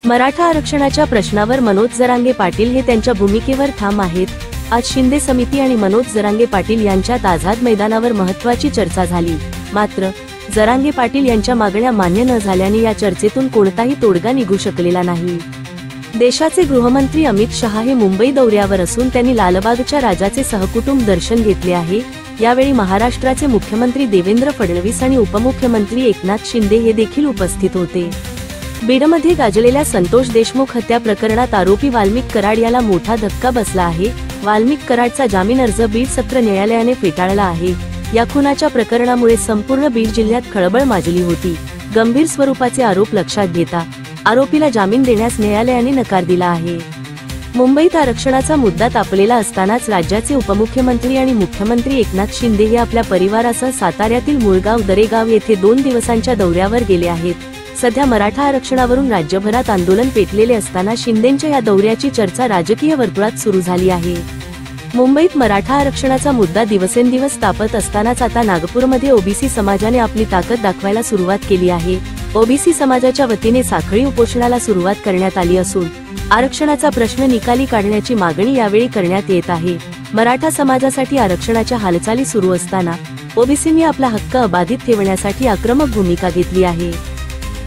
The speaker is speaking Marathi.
मराठा आरक्षणाच्या प्रश्नावर मनोज जरांगे पाटील हे त्यांच्या भूमिकेवर ठाम आहेत। आज शिंदे समिती आणि मनोज जरांगे पाटील यांच्यात आझाद मैदानावर महत्त्वाची चर्चा झाली। मात्र जरांगे पाटील यांच्या मागण्या मान्य न झाल्याने या चर्चेतून कोणताही तोडगा निघू शकलेला नाही। देशाचे गृहमंत्री अमित शहा हे मुंबई दौऱ्यावर असून त्यांनी लालबागच्या राजाचे सहकुटुंब दर्शन घेतले आहे। यावेळी महाराष्ट्राचे मुख्यमंत्री देवेंद्र फडणवीस आणि उपमुख्यमंत्री एकनाथ शिंदे हे देखील उपस्थित होते। बीडमध्ये गाजलेल्या संतोष देशमुख हत्या प्रकरणात आरोपी वाल्मिक कराड याला मोठा धक्का बसला आहे। वाल्मिक कराडचा जामीन अर्ज बीड सत्र न्यायालयाने फेटाळला आहे। या खुनाच्या प्रकरणामुळे संपूर्ण बीड जिल्ह्यात खळबळ माजली होती। गंभीर स्वरूपाचे आरोप लक्षात घेता आरोपीला जामीन देण्यास न्यायालयाने नकार दिला आहे। मुंबईत आरक्षणाचा मुद्दा तापलेला असतानाच राज्याचे उपमुख्यमंत्री आणि मुख्यमंत्री एकनाथ शिंदे हे आपल्या परिवारासह साताऱ्यातील मुळगाव दरेगाव येथे 2 दिवसांच्या दौऱ्यावर गेले आहेत। सध्या मराठा आरक्षणावरून राज्यभरात आंदोलन पेटलेले असताना शिंदेंच्या या दौऱ्याची चर्चा राजकीय वर्तुळात सुरू झाली आहे। मुंबईत मराठा आरक्षणाचा मुद्दा दिवसेंदिवस तापत असतानाच आता नागपूरमध्ये ओबीसी समाजाने आपली ताकद दाखवायला सुरुवात केली आहे। ओबीसी समाजाच्या वतीने साखळी उपोषणाला सुरुवात करण्यात आली असून आरक्षणाचा प्रश्न निकाली काढण्याची मागणी यावेळी करण्यात येत आहे। मराठा समाजासाठी आरक्षणाच्या हालचाली सुरू असताना ओबीसींनी आपला हक्क अबाधित ठेवण्यासाठी आक्रमक भूमिका घेतली आहे।